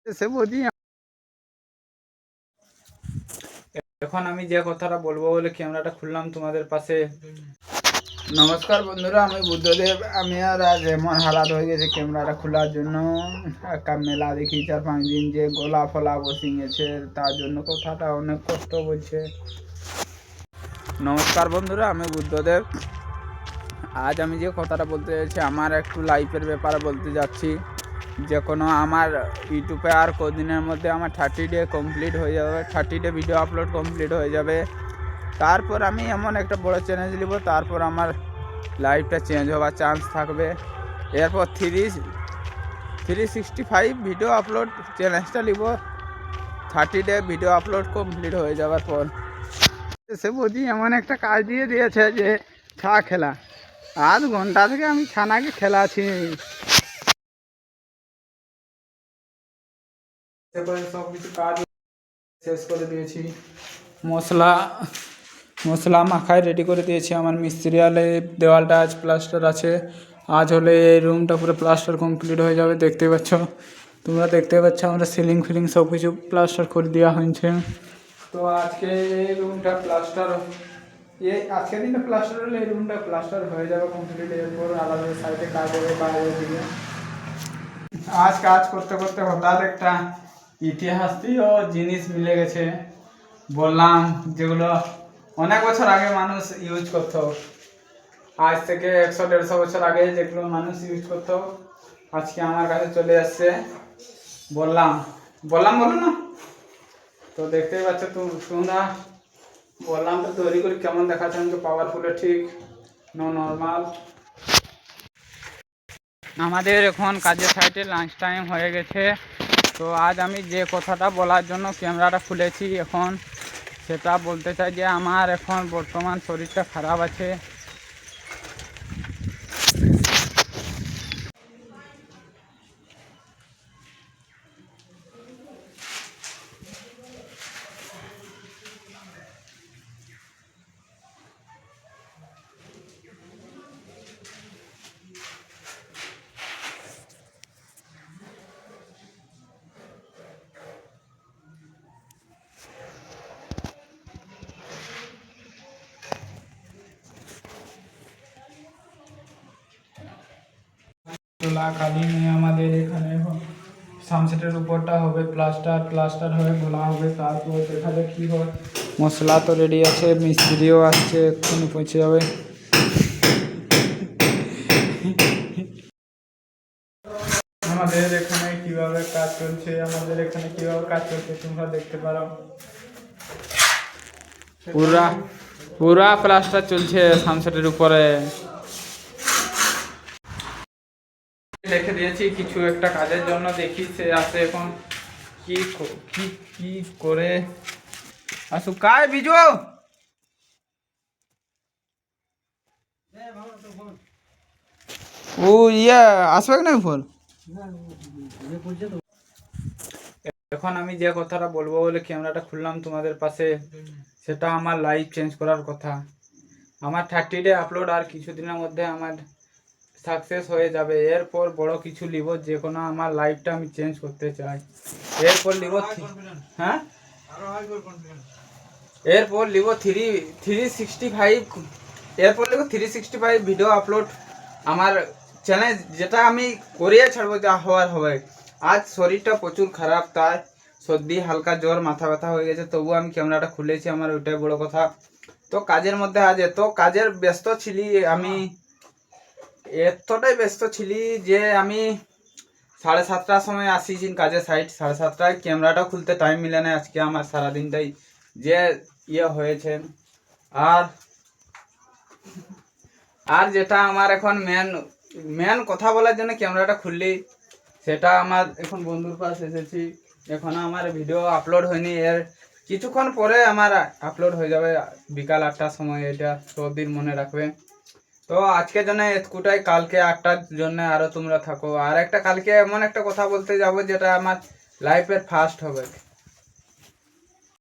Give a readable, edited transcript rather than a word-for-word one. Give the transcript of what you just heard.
সে বৌদি এখন আমি যে কথাটা বলবো বলে ক্যামেরাটা খুললাম তোমাদের পাশে। নমস্কার বন্ধুরা, আমি বুদ্ধদেব। আমি আর আজ এমন হালাত হয়ে গেছে ক্যামেরাটা খোলার জন্য। একটা মেলা দেখি 4-5 দিন যে গোলা ফলা বসে গেছে, তার জন্য কথাটা অনেক কষ্ট বলছে। নমস্কার বন্ধুরা, আমি বুদ্ধদেব। আজ আমি যে কথাটা বলতে চাইছি আমার একটু লাইফের ব্যাপারে বলতে যাচ্ছি। যে কোনো আমার ইউটিউবে আর কদিনের মধ্যে আমার 30 ডে কমপ্লিট হয়ে যাবে, 30 ডে ভিডিও আপলোড কমপ্লিট হয়ে যাবে। তারপর আমি এমন একটা বড় চ্যালেঞ্জ নিব, তারপর আমার লাইফটা চেঞ্জ হওয়ার চান্স থাকবে। এরপর 365 ভিডিও আপলোড চ্যালেঞ্জটা নিব 30 ডে ভিডিও আপলোড কমপ্লিট হয়ে যাওয়ার পর। সে বৌদি এমন একটা কাজ দিয়ে দিয়েছে যে ছা খেলা, আধ ঘন্টা থেকে আমি ছানাকে খেলাছি। সব কিছু কাজ শেষ করে দিয়েছি, মশলা মাখায় রেডি করে দিয়েছি। আমার মিস্ত্রি আলে দেওয়ালটা আজ প্লাস্টার আছে, আজ হলে এই রুমটা পুরো প্লাস্টার কমপ্লিট হয়ে যাবে। দেখতে পাচ্ছ, তোমরা দেখতে পাচ্ছ আমরা সিলিং ফিলিং সব কিছু প্লাস্টার করে দেওয়া হয়েছে। তো আজকে এই রুমটা প্লাস্টার, আজকের দিনে প্লাস্টার হলে এই রুমটা প্লাস্টার হয়ে যাবে কমপ্লিট। এরপর আলাদা সাইডে কাজ হবে বাইরের দিকে। আজ কাজ করতে করতে হঠাৎ একটা ইতিহাসীয় জিনিস মিলে গেছে, বললাম, যেগুলো অনেক বছর আগে মানুষ ইউজ করতো। আজ থেকে 100-150 বছর আগে যেগুলো মানুষ ইউজ করতো আজকে আমার কাছে চলে আসছে। বললাম বলো না। তো দেখতেই পাচ্ছ তোমরা, বললাম তো তৈরি করি কেমন দেখাচ্ছে, আমাকে পাওয়ারফুলে ঠিক নর্মাল। আমাদের এখন কাজের সাইডে লাঞ্চ টাইম হয়ে গেছে। তো আজ আমি যে কথাটা বলার জন্য ক্যামেরাটা খুলেছি এখন, সেটা বলতে চাই যে আমার এখন বর্তমান শরীরটা খারাপ আছে। চুলাকালি নিয়ে আমাদের এখানে সানসেটের উপরটা হবে প্লাস্টার হয়ে বলা হবে। তারপর দেখা যাক কী হয়। মশলা তো রেডি আছে, মিস্ত্রিও আসছে, এক্ষুনি পৌঁছে যাবে। আমাদের এখানে কিভাবে কাজ চলছে তোমরা দেখতে পারো। পুরা প্লাস্টার চলছে সানসেটের উপরে। রেখে দিয়েছি কিছু একটা কাজের জন্য, দেখি সে আসে এখন কি কি কি করে আসু। কায় বিজু ও আসবে না ফোন। এখন আমি যে কথাটা বলবো বলে ক্যামেরাটা খুললাম তোমাদের পাশে, সেটা আমার লাইফ চেঞ্জ করার কথা। আমার 30 ডে আপলোড আর কিছুদিনের মধ্যে আমার সাকসেস হয়ে যাবে। এরপর বড় কিছু লিব, যে কোনো আমার লাইফটা আমি চেঞ্জ করতে চাই। এরপর লিব হ্যাঁ এরপর লিব 365 এরপর লিব 365 ভিডিও আপলোড। আমার চ্যালেঞ্জ যেটা আমি করিয়ে ছাড়বো, যা হওয়ার হবে। আজ শরীরটা প্রচুর খারাপ, তাই সর্দি, হালকা জ্বর, মাথা ব্যথা হয়ে গেছে, তবু আমি ক্যামেরাটা খুলেছি, আমার ওইটাই বড় কথা। তো কাজের মধ্যে আজ কাজের ব্যস্ত ছিলি আমি, এতটাই ব্যস্ত ছিলি যে আমি 7:30টার সময় আসিছি কাজের সাইড। 7:30টায় ক্যামেরাটা খুলতে টাইম মিলে না আজকে আমার সারাদিনটাই যে হয়েছে। আর যেটা আমার এখন মেন কথা বলার জন্য ক্যামেরাটা খুললি, সেটা আমার এখন বন্ধুর পাশ এসেছি। এখনো আমার ভিডিও আপলোড হয়নি, এর কিছুক্ষণ পরে আমার আপলোড হয়ে যাবে বিকাল 8টার সময়। এটা সবদিন মনে রাখবে। তো আজকের জন্য এতটুকুটাই, কালকে 8টার জন্য আরো তোমরা থাকো। আর একটা কালকে এমন একটা কথা বলতে যাব যেটা আমার লাইফের ফার্স্ট হবে।